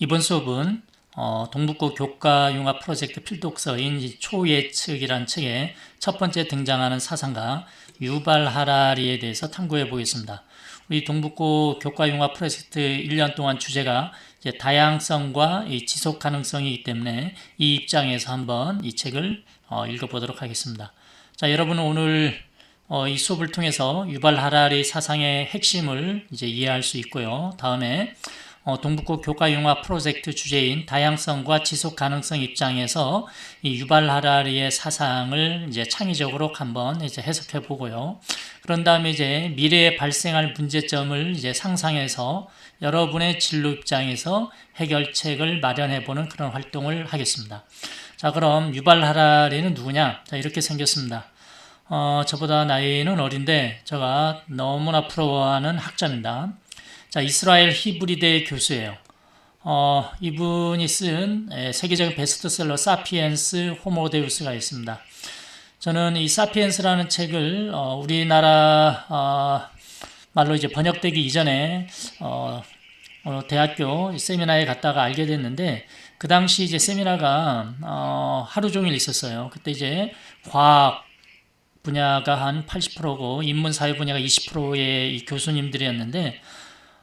이번 수업은 동북고 교과융합 프로젝트 필독서인 초예측이란 책에 첫 번째 등장하는 사상가 유발 하라리에 대해서 탐구해 보겠습니다. 우리 동북고 교과융합 프로젝트 1년 동안 주제가 이제 다양성과 지속 가능성이기 때문에 이 입장에서 한번 이 책을 읽어보도록 하겠습니다. 자, 여러분은 오늘 이 수업을 통해서 유발 하라리 사상의 핵심을 이제 이해할 수 있고요. 다음에 동북고 교과융합 프로젝트 주제인 다양성과 지속 가능성 입장에서 이 유발 하라리의 사상을 이제 창의적으로 한번 이제 해석해 보고요. 그런 다음에 이제 미래에 발생할 문제점을 이제 상상해서 여러분의 진로 입장에서 해결책을 마련해 보는 그런 활동을 하겠습니다. 자, 그럼 유발 하라리는 누구냐? 자, 이렇게 생겼습니다. 저보다 나이는 어린데 제가 너무나 부러워하는 학자입니다. 자, 이스라엘 히브리대 교수예요. 이분이 쓴 세계적인 베스트셀러 사피엔스 호모데우스가 있습니다. 저는 이 사피엔스라는 책을 우리나라 말로 이제 번역되기 이전에 대학교 세미나에 갔다가 알게 됐는데, 그 당시 이제 세미나가 하루 종일 있었어요. 그때 이제 과학 분야가 한 80%고 인문사회 분야가 20%의 이 교수님들이었는데,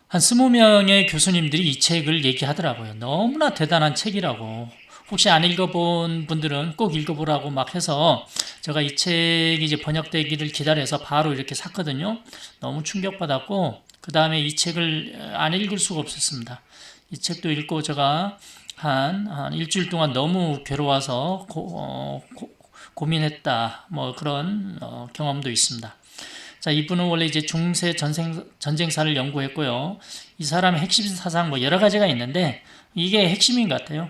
한 20명의 교수님들이 이 책을 얘기하더라고요. 너무나 대단한 책이라고. 혹시 안 읽어본 분들은 꼭 읽어보라고 막 해서 제가 이 책이 이제 번역되기를 기다려서 바로 이렇게 샀거든요. 너무 충격받았고, 그 다음에 이 책을 안 읽을 수가 없었습니다. 이 책도 읽고 제가 한 일주일 동안 너무 괴로워서 고민했다. 뭐 그런 경험도 있습니다. 자, 이분은 원래 이제 중세 전쟁사를 연구했고요. 이 사람의 핵심 사상 뭐 여러 가지가 있는데 이게 핵심인 것 같아요.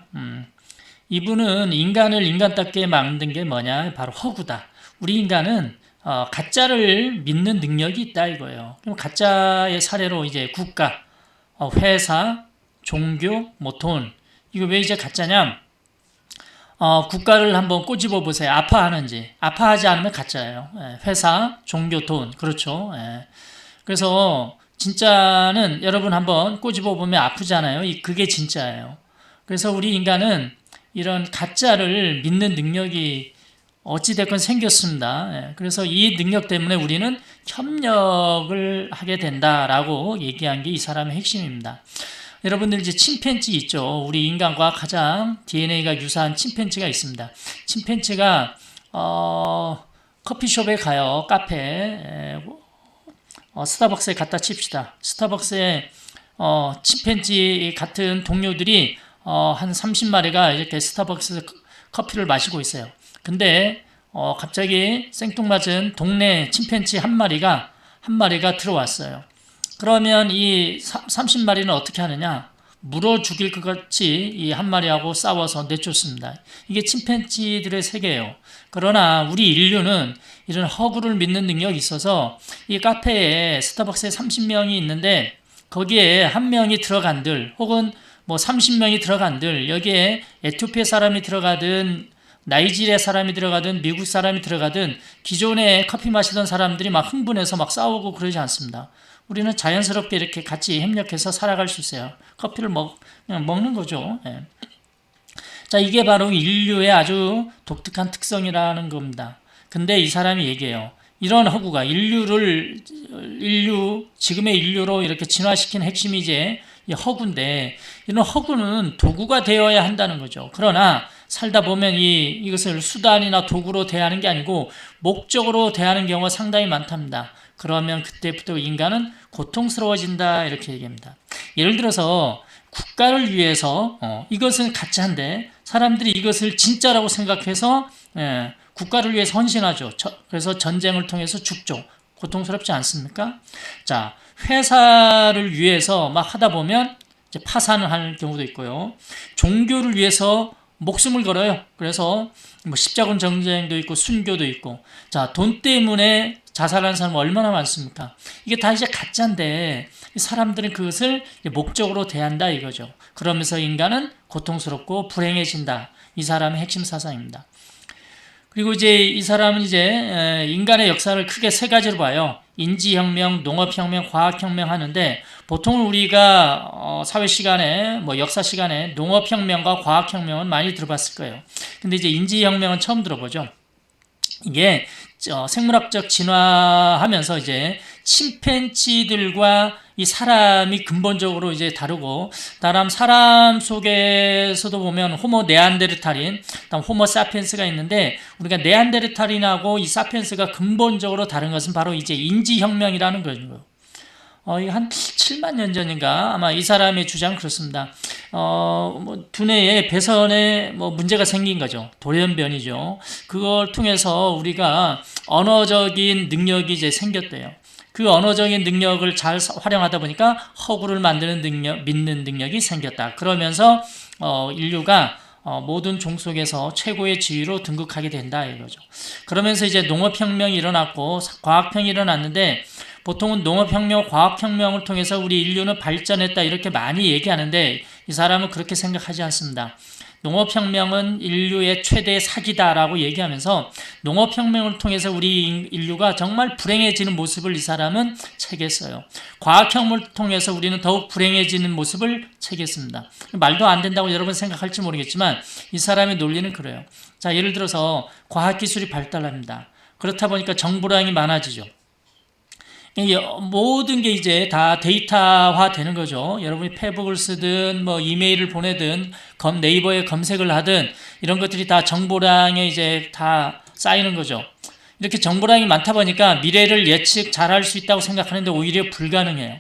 이분은 인간을 인간답게 만든 게 뭐냐? 바로 허구다. 우리 인간은 가짜를 믿는 능력이 있다 이거예요. 그럼 가짜의 사례로 이제 국가, 회사, 종교, 뭐 돈. 이거 왜 이제 가짜냐? 국가를 한번 꼬집어 보세요. 아파하는지. 아파하지 않으면 가짜예요. 회사, 종교, 돈. 그렇죠. 그래서 진짜는 여러분 한번 꼬집어 보면 아프잖아요. 그게 진짜예요. 그래서 우리 인간은 이런 가짜를 믿는 능력이 어찌됐건 생겼습니다. 그래서 이 능력 때문에 우리는 협력을 하게 된다라고 얘기한 게 이 사람의 핵심입니다. 여러분들 이제 침팬지 있죠. 우리 인간과 가장 DNA가 유사한 침팬지가 있습니다. 침팬지가 커피숍에 가요. 카페, 스타벅스에 갖다 칩시다. 스타벅스에 침팬지 같은 동료들이 한 30마리가 이렇게 스타벅스 커피를 마시고 있어요. 근데 갑자기 생뚱맞은 동네 침팬지 한 마리가 들어왔어요. 그러면 이 30마리는 어떻게 하느냐? 물어 죽일 것 같이 이 한 마리하고 싸워서 내쫓습니다. 이게 침팬지들의 세계예요. 그러나 우리 인류는 이런 허구를 믿는 능력이 있어서 이 카페에 스타벅스에 30명이 있는데 거기에 한 명이 들어간들 혹은 뭐 30명이 들어간들 여기에 에티오피아 사람이 들어가든 나이지리아 사람이 들어가든 미국 사람이 들어가든 기존에 커피 마시던 사람들이 막 흥분해서 막 싸우고 그러지 않습니다. 우리는 자연스럽게 이렇게 같이 협력해서 살아갈 수 있어요. 커피를 그냥 먹는 거죠. 자, 이게 바로 인류의 아주 독특한 특성이라는 겁니다. 근데 이 사람이 얘기해요. 이런 허구가 지금의 인류로 이렇게 진화시킨 핵심이 이제 이 허구인데, 이런 허구는 도구가 되어야 한다는 거죠. 그러나 살다 보면 이것을 수단이나 도구로 대하는 게 아니고 목적으로 대하는 경우가 상당히 많답니다. 그러면 그때부터 인간은 고통스러워진다 이렇게 얘기합니다. 예를 들어서 국가를 위해서 이것은 가짜인데 사람들이 이것을 진짜라고 생각해서 국가를 위해서 헌신하죠. 그래서 전쟁을 통해서 죽죠. 고통스럽지 않습니까? 자, 회사를 위해서 막 하다 보면 이제 파산을 하는 경우도 있고요. 종교를 위해서 목숨을 걸어요. 그래서 뭐 십자군 전쟁도 있고 순교도 있고. 자, 돈 때문에 자살하는 사람 얼마나 많습니까? 이게 다 이제 가짜인데 사람들은 그것을 목적으로 대한다 이거죠. 그러면서 인간은 고통스럽고 불행해진다. 이 사람의 핵심 사상입니다. 그리고 이제 이 사람은 이제 인간의 역사를 크게 세 가지로 봐요. 인지혁명, 농업혁명, 과학혁명 하는데 보통 우리가 사회 시간에 뭐 역사 시간에 농업혁명과 과학혁명은 많이 들어봤을 거예요. 근데 이제 인지혁명은 처음 들어보죠. 이게 생물학적 진화하면서 이제 침팬지들과 이 사람이 근본적으로 이제 다르고, 사람 속에서도 보면 호모 네안데르탈인, 다음 호모 사피엔스가 있는데, 우리가 네안데르탈인하고 이 사피엔스가 근본적으로 다른 것은 바로 이제 인지혁명이라는 거죠. 이거 한 7만 년 전인가 아마 이 사람의 주장 그렇습니다. 뭐 두뇌에 배선에 뭐 문제가 생긴 거죠. 돌연변이죠. 그걸 통해서 우리가 언어적인 능력이 이제 생겼대요. 그 언어적인 능력을 잘 활용하다 보니까 허구를 만드는 능력, 믿는 능력이 생겼다. 그러면서 인류가 모든 종 속에서 최고의 지위로 등극하게 된다 이거죠. 그러면서 이제 농업혁명이 일어났고 과학혁명이 일어났는데, 보통은 농업혁명, 과학혁명을 통해서 우리 인류는 발전했다 이렇게 많이 얘기하는데, 이 사람은 그렇게 생각하지 않습니다. 농업혁명은 인류의 최대 사기다라고 얘기하면서 농업혁명을 통해서 우리 인류가 정말 불행해지는 모습을 이 사람은 책했어요. 과학혁명을 통해서 우리는 더욱 불행해지는 모습을 책했습니다. 말도 안 된다고 여러분 생각할지 모르겠지만 이 사람의 논리는 그래요. 자, 예를 들어서 과학기술이 발달합니다. 그렇다 보니까 정보량이 많아지죠. 모든 게 이제 다 데이터화 되는 거죠. 여러분이 페북을 쓰든 뭐 이메일을 보내든 네이버에 검색을 하든 이런 것들이 다 정보량에 이제 다 쌓이는 거죠. 이렇게 정보량이 많다 보니까 미래를 예측 잘할 수 있다고 생각하는데 오히려 불가능해요.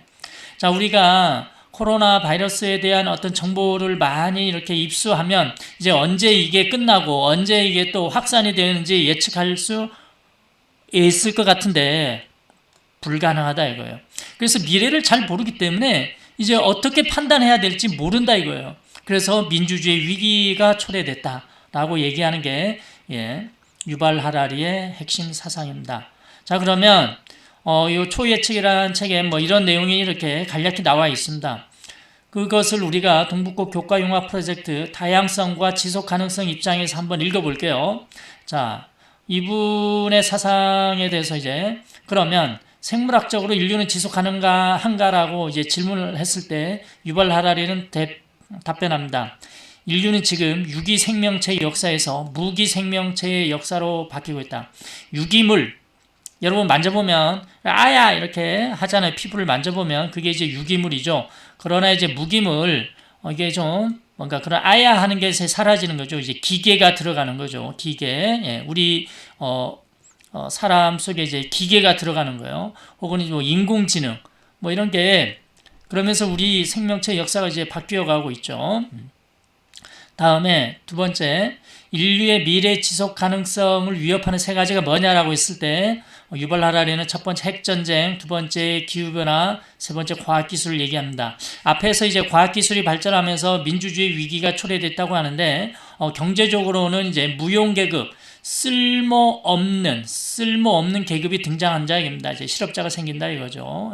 자, 우리가 코로나 바이러스에 대한 어떤 정보를 많이 이렇게 입수하면 이제 언제 이게 끝나고 언제 이게 또 확산이 되는지 예측할 수 있을 것 같은데 불가능하다 이거예요. 그래서 미래를 잘 모르기 때문에 이제 어떻게 판단해야 될지 모른다 이거예요. 그래서 민주주의 위기가 초래됐다라고 얘기하는 게 유발 하라리의 핵심 사상입니다. 자, 그러면 이 초예측이라는 책에 뭐 이런 내용이 이렇게 간략히 나와 있습니다. 그것을 우리가 동북고 교과융합 프로젝트 다양성과 지속가능성 입장에서 한번 읽어볼게요. 자, 이분의 사상에 대해서 이제 그러면 생물학적으로 인류는 지속 가능한가라고 이제 질문을 했을 때 유발 하라리는 답변합니다. 인류는 지금 유기 생명체 역사에서 무기 생명체의 역사로 바뀌고 있다. 유기물, 여러분 만져보면 아야 이렇게 하잖아요. 피부를 만져보면 그게 이제 유기물이죠. 그러나 이제 무기물, 이게 좀 뭔가 그런 아야 하는 게 사라지는 거죠. 이제 기계가 들어가는 거죠. 기계. 우리 사람 속에 이제 기계가 들어가는 거예요. 혹은 뭐 인공지능 뭐 이런 게, 그러면서 우리 생명체 역사가 이제 바뀌어 가고 있죠. 다음에 두 번째, 인류의 미래 지속 가능성을 위협하는 세 가지가 뭐냐라고 했을 때 유발 하라리는 첫 번째 핵전쟁, 두 번째 기후변화, 세 번째 과학기술을 얘기합니다. 앞에서 이제 과학기술이 발전하면서 민주주의 위기가 초래됐다고 하는데, 경제적으로는 이제 무용계급, 쓸모없는 계급이 등장한다 이겁니다. 이제 실업자가 생긴다 이거죠.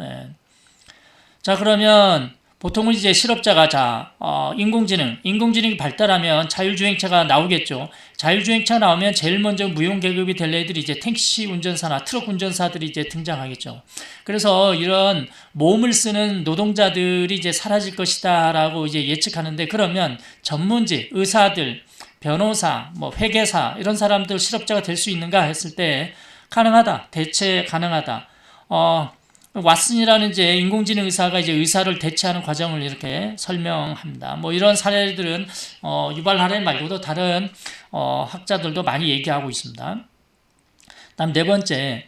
자, 그러면 보통은 이제 실업자가 인공지능이 발달하면 자율주행차가 나오겠죠. 자율주행차 나오면 제일 먼저 무용계급이 될 애들이 이제 택시 운전사나 트럭 운전사들이 이제 등장하겠죠. 그래서 이런 몸을 쓰는 노동자들이 이제 사라질 것이다라고 이제 예측하는데, 그러면 전문직, 의사들, 변호사, 뭐 회계사 이런 사람들 실업자가 될 수 있는가 했을 때 가능하다. 대체 가능하다. 왓슨이라는 이제 인공지능 의사가 이제 의사를 대체하는 과정을 이렇게 설명합니다. 뭐 이런 사례들은 유발 하라리 말고도 다른 학자들도 많이 얘기하고 있습니다. 다음 네 번째,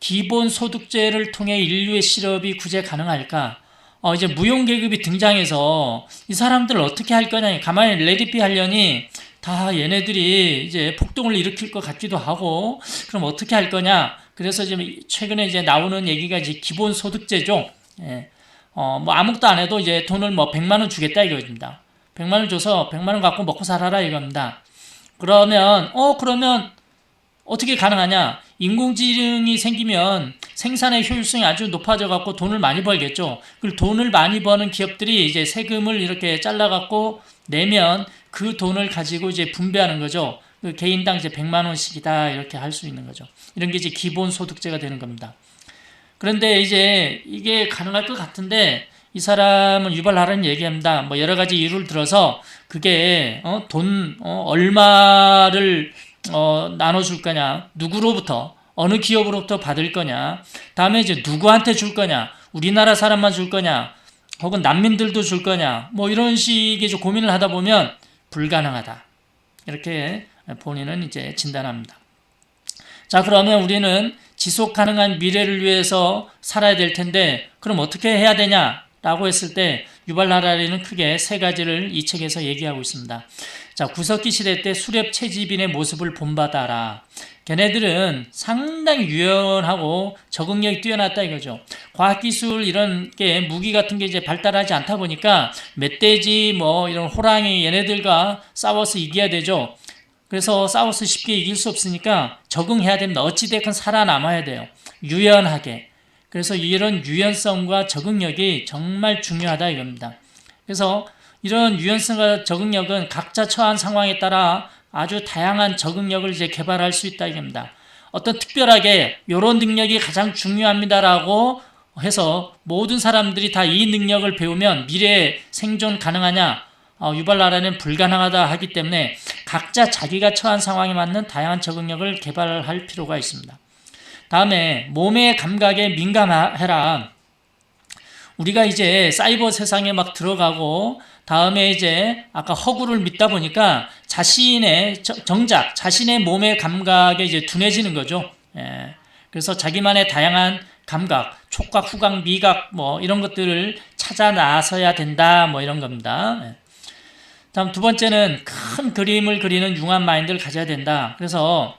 기본소득제를 통해 인류의 실업이 구제 가능할까? 이제 무용계급이 등장해서 이 사람들을 어떻게 할 거냐, 가만히 레디피 하려니 다 얘네들이 이제 폭동을 일으킬 것 같기도 하고, 그럼 어떻게 할 거냐? 그래서 지금 최근에 이제 나오는 얘기가 이제 기본소득제죠. 뭐 아무것도 안 해도 이제 돈을 뭐 100만 원 주겠다 이거입니다. 100만 원 줘서 100만 원 갖고 먹고 살아라 이겁니다. 그러면 어떻게 가능하냐? 인공지능이 생기면 생산의 효율성이 아주 높아져 갖고 돈을 많이 벌겠죠. 그리고 돈을 많이 버는 기업들이 이제 세금을 이렇게 잘라 갖고 내면 그 돈을 가지고 이제 분배하는 거죠. 그 개인당 이제 100만 원씩이다 이렇게 할 수 있는 거죠. 이런 게 이제 기본소득제가 되는 겁니다. 그런데 이제 이게 가능할 것 같은데 이 사람은 유발하라는 얘기합니다. 뭐 여러 가지 이유를 들어서 그게 돈 얼마를 나눠줄 거냐, 누구로부터 어느 기업으로부터 받을 거냐, 다음에 이제 누구한테 줄 거냐, 우리나라 사람만 줄 거냐, 혹은 난민들도 줄 거냐, 뭐 이런 식의 좀 고민을 하다 보면 불가능하다. 이렇게 본인은 이제 진단합니다. 자, 그러면 우리는 지속 가능한 미래를 위해서 살아야 될 텐데 그럼 어떻게 해야 되냐라고 했을 때 유발 하라리는 크게 세 가지를 이 책에서 얘기하고 있습니다. 자, 구석기 시대 때 수렵 채집인의 모습을 본받아라. 걔네들은 상당히 유연하고 적응력이 뛰어났다 이거죠. 과학기술 이런 게 무기 같은 게 이제 발달하지 않다 보니까 멧돼지 뭐 이런 호랑이 얘네들과 싸워서 이겨야 되죠. 그래서 싸워서 쉽게 이길 수 없으니까 적응해야 됩니다. 어찌됐건 살아남아야 돼요. 유연하게. 그래서 이런 유연성과 적응력이 정말 중요하다 이겁니다. 그래서 이런 유연성과 적응력은 각자 처한 상황에 따라 아주 다양한 적응력을 이제 개발할 수 있다 이겁니다. 어떤 특별하게 이런 능력이 가장 중요합니다라고 해서 모든 사람들이 다 이 능력을 배우면 미래에 생존 가능하냐? 유발 하라리는 불가능하다 하기 때문에 각자 자기가 처한 상황에 맞는 다양한 적응력을 개발할 필요가 있습니다. 다음에 몸의 감각에 민감해라. 우리가 이제 사이버 세상에 막 들어가고 다음에 이제 아까 허구를 믿다 보니까 자신의 정작 자신의 몸의 감각에 이제 둔해지는 거죠. 예. 그래서 자기만의 다양한 감각, 촉각, 후각, 미각 뭐 이런 것들을 찾아 나서야 된다 뭐 이런 겁니다. 예. 다음 두 번째는 큰 그림을 그리는 융합 마인드를 가져야 된다. 그래서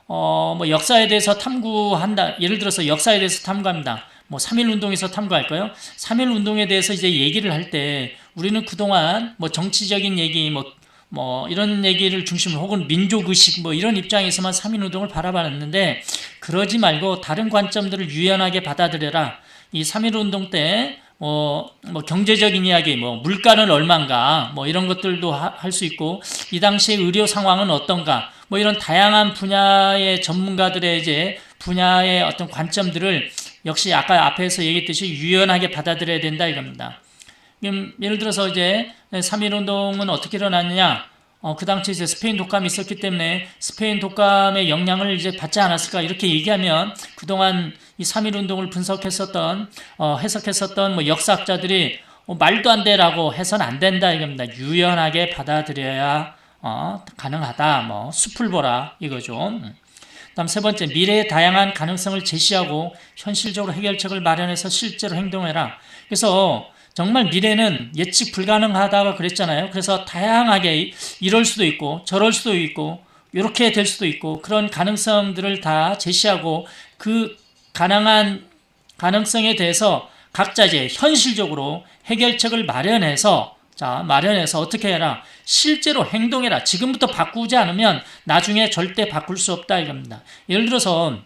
뭐 역사에 대해서 탐구한다. 예를 들어서 역사에 대해서 탐구합니다. 뭐 3.1 운동에서 탐구할까요? 3.1 운동에 대해서 이제 얘기를 할 때 우리는 그동안 뭐 정치적인 얘기 뭐 이런 얘기를 중심으로 혹은 민족의식 뭐 이런 입장에서만 3.1 운동을 바라봤는데 그러지 말고 다른 관점들을 유연하게 받아들여라. 이 3.1 운동 때 뭐 경제적인 이야기, 뭐 물가는 얼마인가, 뭐 이런 것들도 할 수 있고, 이 당시의 의료 상황은 어떤가, 뭐 이런 다양한 분야의 전문가들의 이제 분야의 어떤 관점들을 역시 아까 앞에서 얘기했듯이 유연하게 받아들여야 된다 이겁니다. 예를 들어서 이제 3.1 운동은 어떻게 일어났느냐? 그 당시에 이제 스페인 독감이 있었기 때문에 스페인 독감의 영향을 이제 받지 않았을까 이렇게 얘기하면 그동안 이 3.1 운동을 분석했었던 해석했었던 뭐 역사학자들이 말도 안 돼라고 해서는 안 된다 이겁니다. 유연하게 받아들여야 가능하다. 뭐 숲을 보라 이거죠. 다음 세 번째, 미래의 다양한 가능성을 제시하고 현실적으로 해결책을 마련해서 실제로 행동해라. 그래서 정말 미래는 예측 불가능하다고 그랬잖아요. 그래서 다양하게 이럴 수도 있고 저럴 수도 있고 이렇게 될 수도 있고 그런 가능성들을 다 제시하고 그 가능한 가능성에 대해서 각자 이제 현실적으로 해결책을 마련해서 어떻게 해라? 실제로 행동해라. 지금부터 바꾸지 않으면 나중에 절대 바꿀 수 없다 이겁니다. 예를 들어서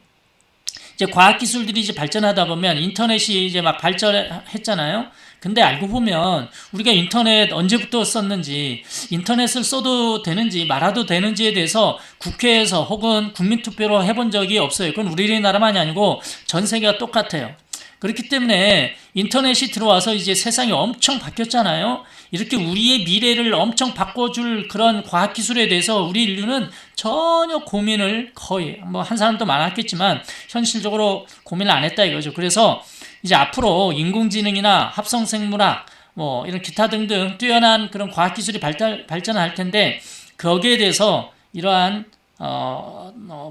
이제 과학기술들이 이제 발전하다 보면 인터넷이 이제 막 발전했잖아요. 근데 알고 보면 우리가 인터넷 언제부터 썼는지, 인터넷을 써도 되는지 말아도 되는지에 대해서 국회에서 혹은 국민투표로 해본 적이 없어요. 그건 우리나라만이 아니고 전 세계가 똑같아요. 그렇기 때문에 인터넷이 들어와서 이제 세상이 엄청 바뀌었잖아요. 이렇게 우리의 미래를 엄청 바꿔줄 그런 과학기술에 대해서 우리 인류는 전혀 고민을 거의 뭐 한 사람도 많았겠지만 현실적으로 고민을 안 했다 이거죠. 그래서 이제 앞으로 인공지능이나 합성생물학 뭐 이런 기타 등등 뛰어난 그런 과학기술이 발전할 텐데 거기에 대해서 이러한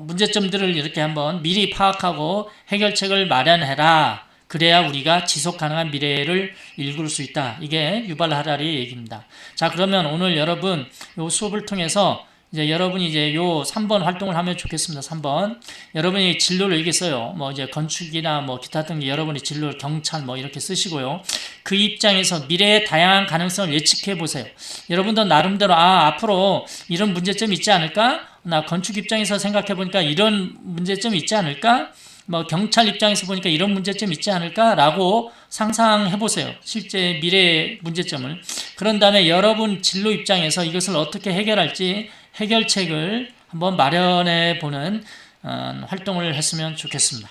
문제점들을 이렇게 한번 미리 파악하고 해결책을 마련해라. 그래야 우리가 지속 가능한 미래를 일굴 수 있다. 이게 유발 하라리의 얘기입니다. 자, 그러면 오늘 여러분 요 수업을 통해서 이제 여러분이 이제 요 3번 활동을 하면 좋겠습니다. 3번. 여러분이 진로를 얘기했어요. 뭐 이제 건축이나 뭐 기타 등의 여러분이 진로를 경찰 뭐 이렇게 쓰시고요. 그 입장에서 미래의 다양한 가능성을 예측해 보세요. 여러분도 나름대로 앞으로 이런 문제점이 있지 않을까? 나 건축 입장에서 생각해 보니까 이런 문제점이 있지 않을까? 뭐 경찰 입장에서 보니까 이런 문제점이 있지 않을까라고 상상해 보세요. 실제 미래의 문제점을. 그런 다음에 여러분 진로 입장에서 이것을 어떻게 해결할지 해결책을 한번 마련해 보는 활동을 했으면 좋겠습니다.